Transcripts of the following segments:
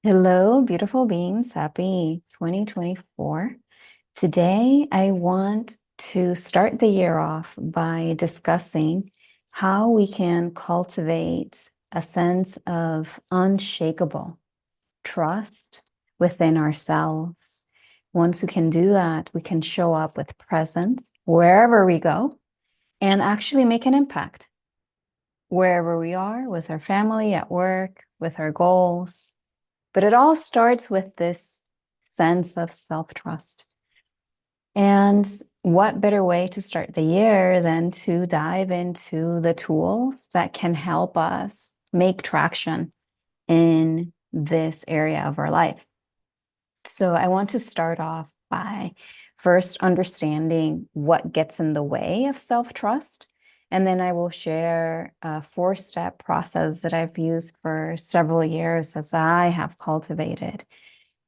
Hello, beautiful beings. Happy 2024. Today, I want to start the year off by discussing how we can cultivate a sense of unshakable trust within ourselves. Once we can do that, we can show up with presence wherever we go and actually make an impact wherever we are, with our family, at work, with our goals. But it all starts with this sense of self-trust. And what better way to start the year than to dive into the tools that can help us make traction in this area of our life? So I want to start off by first understanding what gets in the way of self-trust. And then I will share a 4-step process that I've used for several years as I have cultivated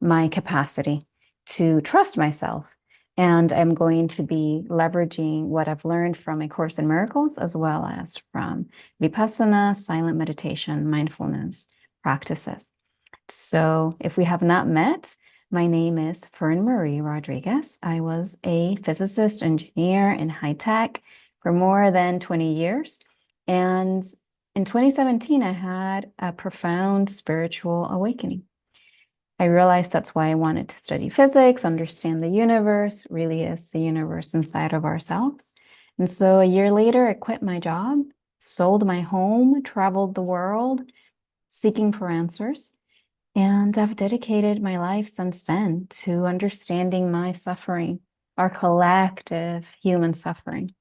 my capacity to trust myself. And I'm going to be leveraging what I've learned from A Course in Miracles, as well as from Vipassana, silent meditation, mindfulness practices. So if we have not met, my name is Fernmarie Rodriguez. I was a physicist engineer in high tech for more than 20 years. And in 2017, I had a profound spiritual awakening. I realized that's why I wanted to study physics, understand the universe, really is the universe inside of ourselves. And so a year later, I quit my job, sold my home, traveled the world, seeking for answers. And I've dedicated my life since then to understanding my suffering, our collective human suffering,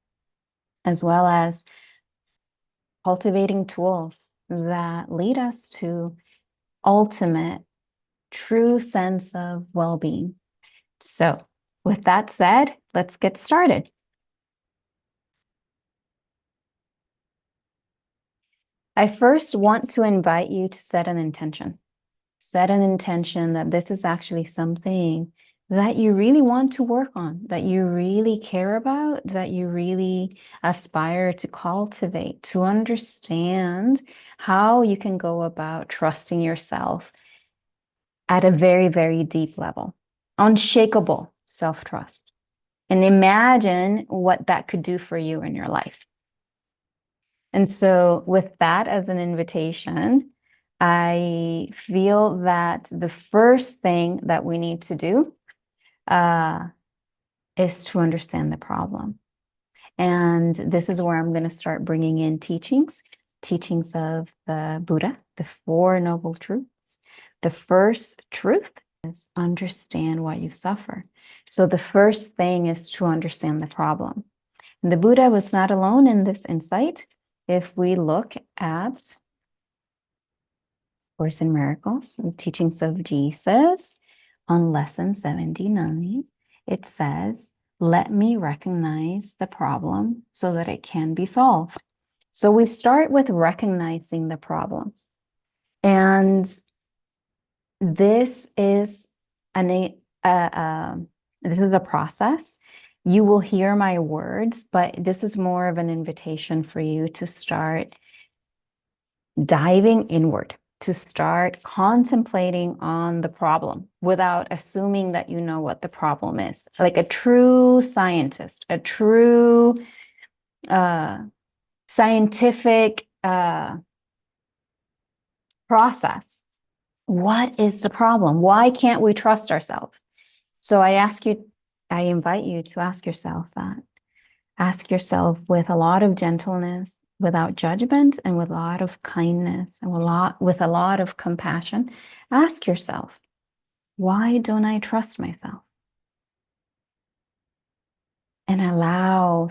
as well as cultivating tools that lead us to ultimate true sense of well-being. So with that said, let's get started. I first want to invite you to set an intention. Set an intention that this is actually something that you really want to work on, that you really care about, that you really aspire to cultivate, to understand how you can go about trusting yourself at a very, very deep level. Unshakable self-trust. And imagine what that could do for you in your life. And so with that as an invitation, I feel that the first thing that we need to do is to understand the problem. And this is where I'm going to start bringing in teachings of the Buddha, the Four Noble Truths. The first truth is understand why you suffer. So the first thing is to understand the problem. And the Buddha was not alone in this insight. If we look at Course in Miracles, and Teachings of Jesus, on lesson 79, it says, "Let me recognize the problem so that it can be solved." So we start with recognizing the problem. And this is a process. You will hear my words, but this is more of an invitation for you to start diving inward, to start contemplating on the problem without assuming that you know what the problem is. Like a true scientist, a true scientific process. What is the problem? Why can't we trust ourselves? So I invite you to ask yourself that. Ask yourself with a lot of gentleness, without judgment, and with a lot of kindness, and with a lot of compassion. Ask yourself, why don't I trust myself? And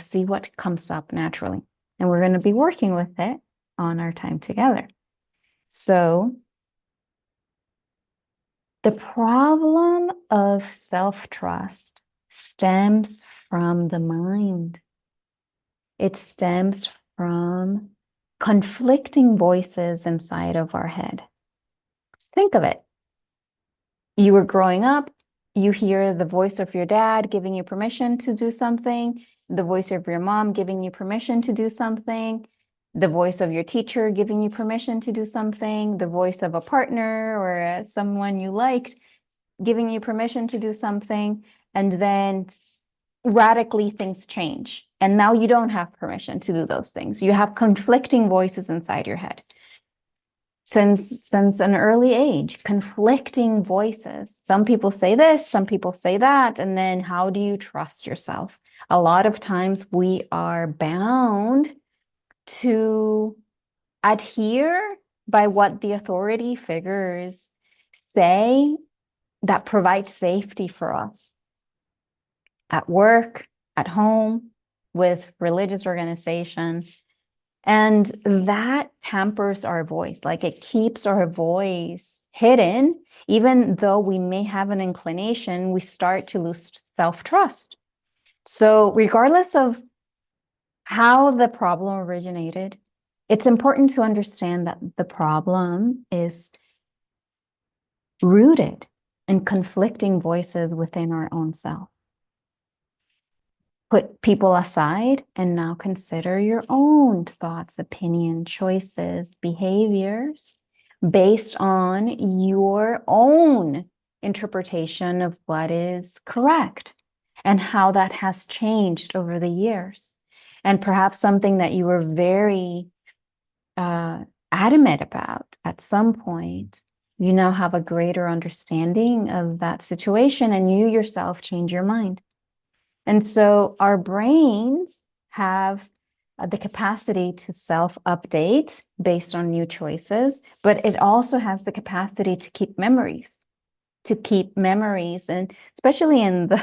see what comes up naturally. And we're going to be working with it on our time together. So the problem of self-trust stems from the mind. It stems from conflicting voices inside of our head. Think of it. You were growing up, you hear the voice of your dad giving you permission to do something, the voice of your mom giving you permission to do something, the voice of your teacher giving you permission to do something, the voice of a partner or someone you liked giving you permission to do something, and then radically things change. And now you don't have permission to do those things. You have conflicting voices inside your head. Since an early age, conflicting voices. Some people say this, some people say that, and then how do you trust yourself? A lot of times we are bound to adhere by what the authority figures say that provide safety for us at work, at home, with religious organization. And that tampers our voice, like it keeps our voice hidden. Even though we may have an inclination, we start to lose self-trust. So regardless of how the problem originated, it's important to understand that the problem is rooted in conflicting voices within our own self. Put people aside and now consider your own thoughts, opinion, choices, behaviors based on your own interpretation of what is correct and how that has changed over the years. And perhaps something that you were very adamant about at some point, you now have a greater understanding of that situation and you yourself change your mind. And so our brains have the capacity to self-update based on new choices, but it also has the capacity to keep memories, and especially in the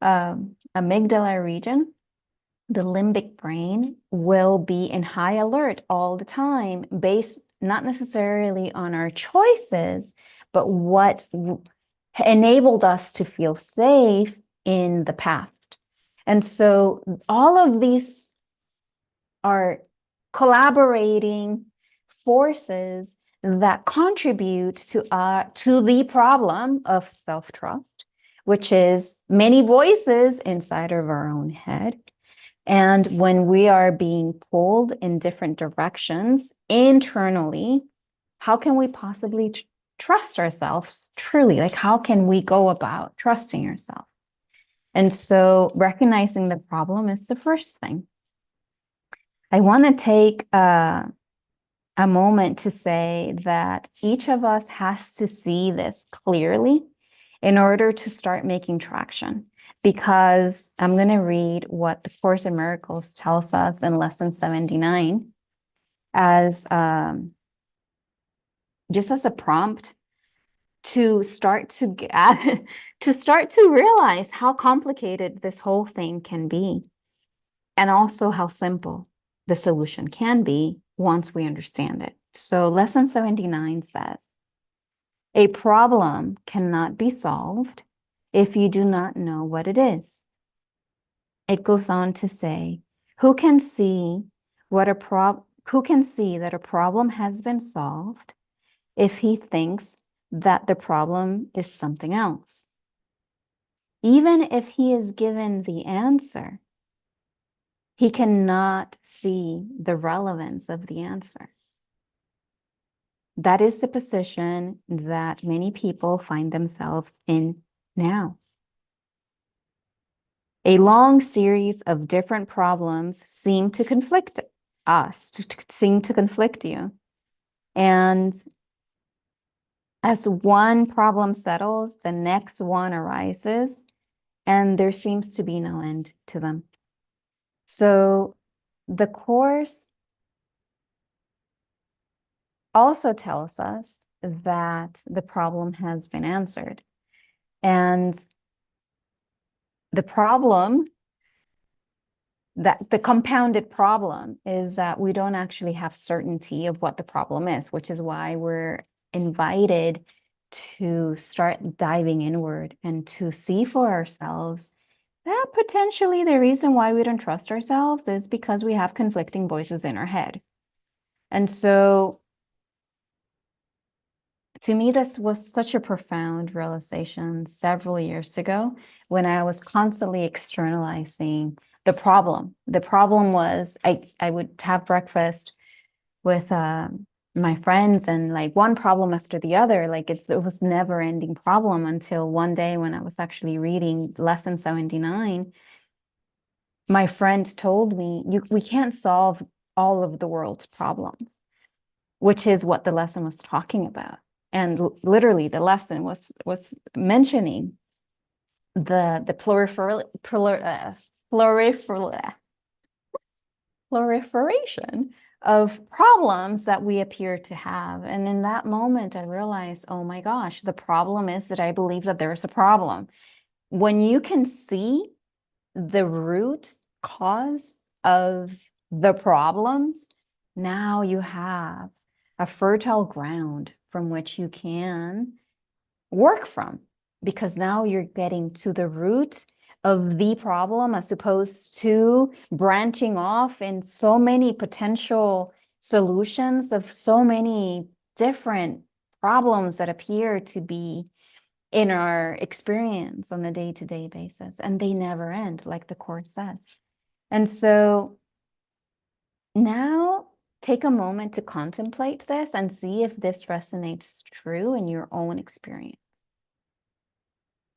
amygdala region, the limbic brain will be in high alert all the time, based not necessarily on our choices, but what enabled us to feel safe in the past. And so all of these are collaborating forces that contribute to the problem of self-trust, which is many voices inside of our own head. And when we are being pulled in different directions internally, how can we possibly trust ourselves truly? Like, how can we go about trusting yourself? And so recognizing the problem is the first thing. I want to take a moment to say that each of us has to see this clearly in order to start making traction. Because I'm going to read what the Course in Miracles tells us in lesson 79 as just as a prompt to start to get to start to realize how complicated this whole thing can be, and also how simple the solution can be once we understand it. So lesson 79 says, a problem cannot be solved if you do not know what it is. It goes on to say, who can see that a problem has been solved if he thinks that the problem is something else? Even if he is given the answer, he cannot see the relevance of the answer. That is the position that many people find themselves in now. A long series of different problems seem to conflict us, seem to conflict you. And as one problem settles, the next one arises, and there seems to be no end to them. So the Course also tells us that the problem has been answered. And the problem, that the compounded problem, is that we don't actually have certainty of what the problem is, which is why we're invited to start diving inward and to see for ourselves that potentially the reason why we don't trust ourselves is because we have conflicting voices in our head. And so to me, this was such a profound realization several years ago when I was constantly externalizing The problem was I would have breakfast with my friends, and like one problem after the other, like it was never ending problem until one day when I was actually reading lesson 79. My friend told me, we can't solve all of the world's problems, which is what the lesson was talking about. And literally the lesson was mentioning the proliferation of problems that we appear to have. And in that moment, I realized, oh my gosh, the problem is that I believe that there's a problem. When you can see the root cause of the problems, now you have a fertile ground from which you can work from, because now you're getting to the root of the problem as opposed to branching off in so many potential solutions of so many different problems that appear to be in our experience on a day-to-day basis, and they never end, like the Course says. And so now take a moment to contemplate this and see if this resonates true in your own experience.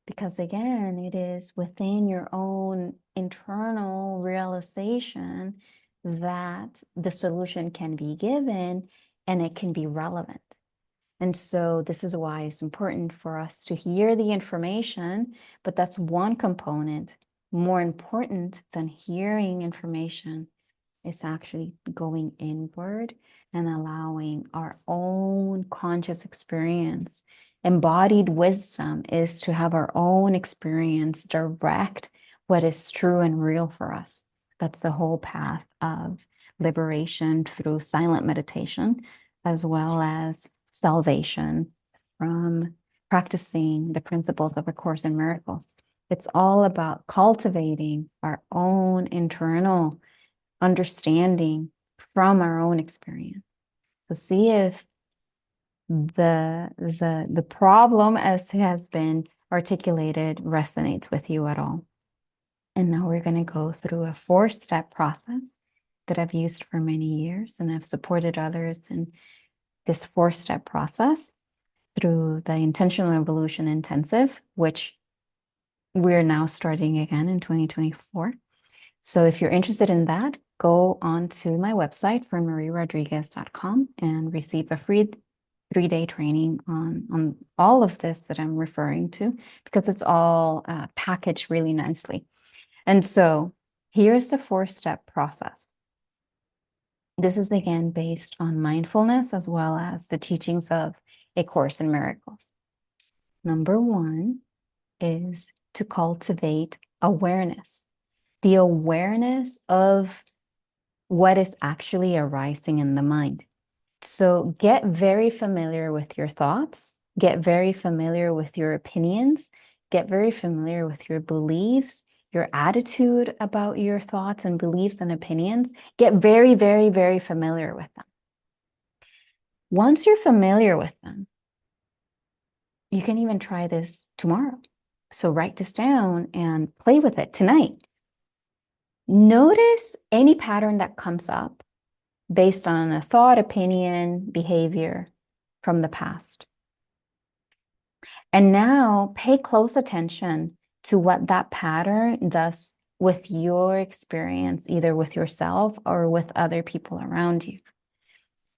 Because again, it is within your own internal realization that the solution can be given and it can be relevant. And so this is why it's important for us to hear the information, but that's one component. More important than hearing information is actually going inward and allowing our own conscious experience. Embodied wisdom is to have our own experience direct what is true and real for us. That's the whole path of liberation through silent meditation, as well as salvation from practicing the principles of A Course in Miracles. It's all about cultivating our own internal understanding from our own experience. So see if the problem as has been articulated resonates with you at all. And now we're going to go through a 4-step process that I've used for many years, and I've supported others in this 4-step process through the Intentional Evolution Intensive, which we're now starting again in 2024. So if you're interested in that, go on to my website, fernmarierodriguez.com, and receive a free 3-day training on all of this that I'm referring to, because it's all packaged really nicely. And so here's the 4-step process. This is again based on mindfulness as well as the teachings of A Course in Miracles. Number 1 is to cultivate awareness. The awareness of what is actually arising in the mind. So get very familiar with your thoughts, get very familiar with your opinions, get very familiar with your beliefs, your attitude about your thoughts and beliefs and opinions. Get very, very, very familiar with them. Once you're familiar with them, you can even try this tomorrow. So write this down and play with it tonight. Notice any pattern that comes up based on a thought, opinion, behavior from the past. And now pay close attention to what that pattern does with your experience, either with yourself or with other people around you.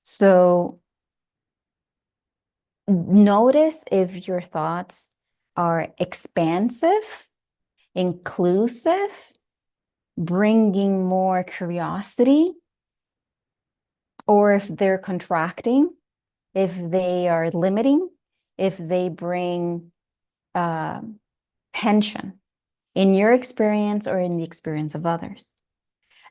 So notice if your thoughts are expansive, inclusive, bringing more curiosity, or if they're contracting, if they are limiting, if they bring tension in your experience or in the experience of others.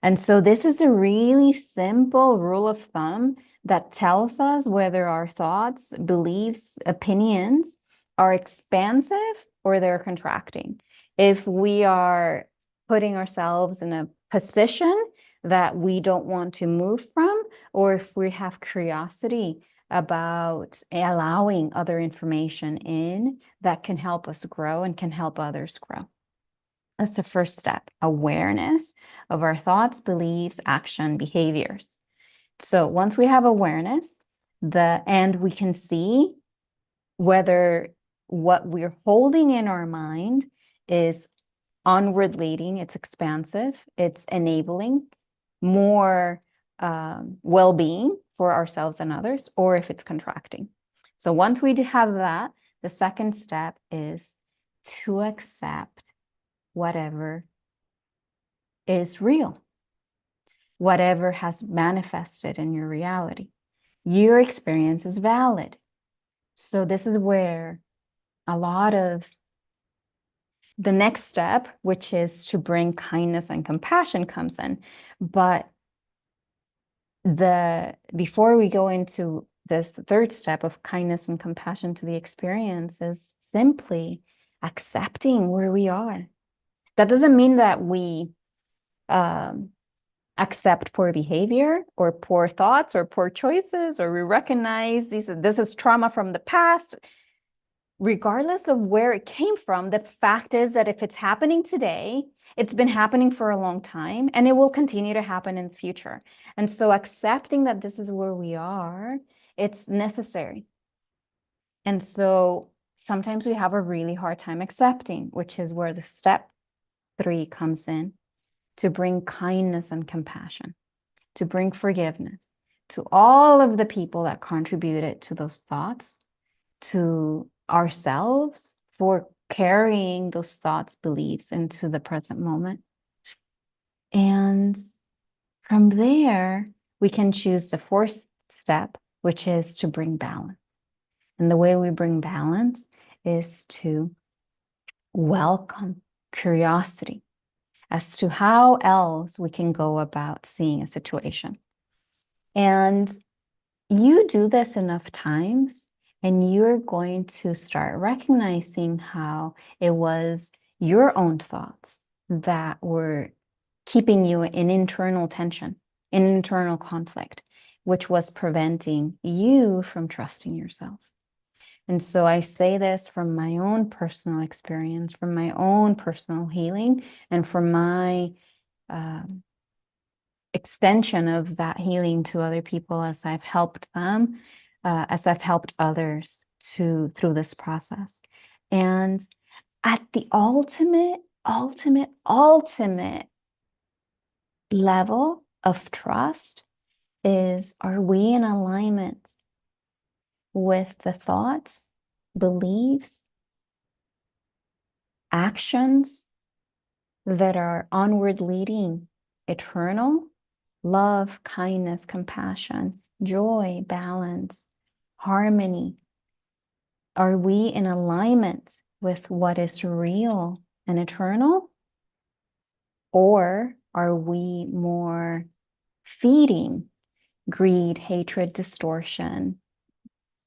And so this is a really simple rule of thumb that tells us whether our thoughts, beliefs, opinions are expansive or they're contracting. If we are putting ourselves in a position that we don't want to move from, or if we have curiosity about allowing other information in that can help us grow and can help others grow. That's the first step, awareness of our thoughts, beliefs, action, behaviors. So once we have awareness, and we can see whether what we're holding in our mind is onward leading, it's expansive, it's enabling more well-being for ourselves and others, or if it's contracting. So once we have that, the second step is to accept whatever is real, whatever has manifested in your reality. Your experience is valid. So this is where a lot of the next step, which is to bring kindness and compassion, comes in. But before we go into this third step of kindness and compassion to the experience, is simply accepting where we are. That doesn't mean that we accept poor behavior or poor thoughts or poor choices, or we recognize this is trauma from the past. Regardless of where it came from, the fact is that if it's happening today, it's been happening for a long time, and it will continue to happen in the future. And so accepting that this is where we are, it's necessary. And so sometimes we have a really hard time accepting, which is where the step 3 comes in, to bring kindness and compassion, to bring forgiveness to all of the people that contributed to those thoughts, to ourselves for carrying those thoughts, beliefs into the present moment. And from there, we can choose the fourth step, which is to bring balance. And the way we bring balance is to welcome curiosity as to how else we can go about seeing a situation. And you do this enough times, and you're going to start recognizing how it was your own thoughts that were keeping you in internal tension, in internal conflict, which was preventing you from trusting yourself. And so I say this from my own personal experience, from my own personal healing, and from my extension of that healing to other people as I've helped them, as I've helped others through this process. And at the ultimate level of trust is, are we in alignment with the thoughts, beliefs, actions that are onward leading, eternal, love, kindness, compassion, joy, balance, harmony? Are we in alignment with what is real and eternal? Or are we more feeding greed, hatred, distortion,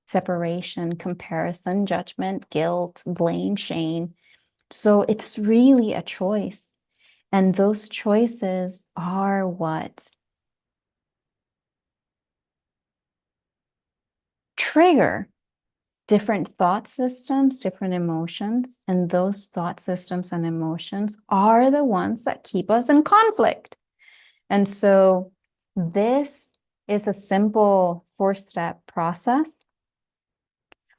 separation, comparison, judgment, guilt, blame, shame? So it's really a choice. And those choices are what trigger different thought systems, different emotions. And those thought systems and emotions are the ones that keep us in conflict. And so this is a simple 4-step process,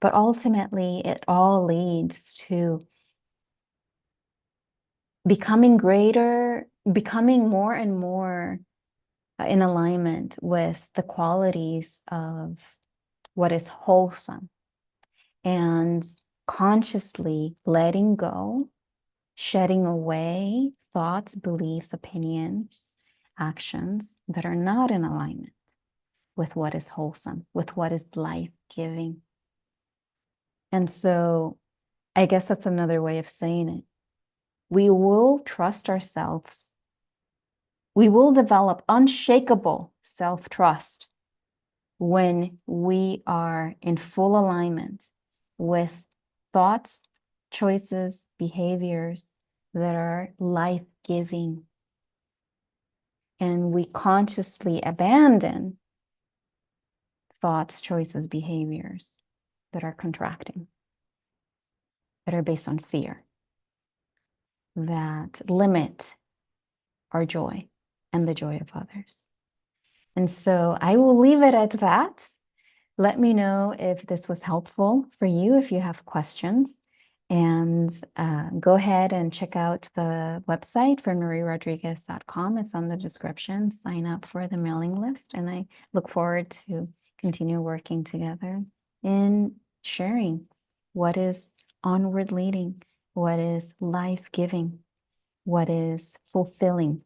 but ultimately it all leads to becoming more and more in alignment with the qualities of what is wholesome, and consciously letting go, shedding away thoughts, beliefs, opinions, actions that are not in alignment with what is wholesome, with what is life-giving. And so I guess that's another way of saying it. We will trust ourselves. We will develop unshakable self-trust when we are in full alignment with thoughts, choices, behaviors that are life-giving. And we consciously abandon thoughts, choices, behaviors that are contracting, that are based on fear. that limit our joy and the joy of others. And so I will leave it at that. Let me know if this was helpful for you, if you have questions. And go ahead and check out the website, fernmarierodriguez.com. It's on the description. Sign up for the mailing list. And I look forward to continue working together in sharing what is onward leading, what is life-giving, what is fulfilling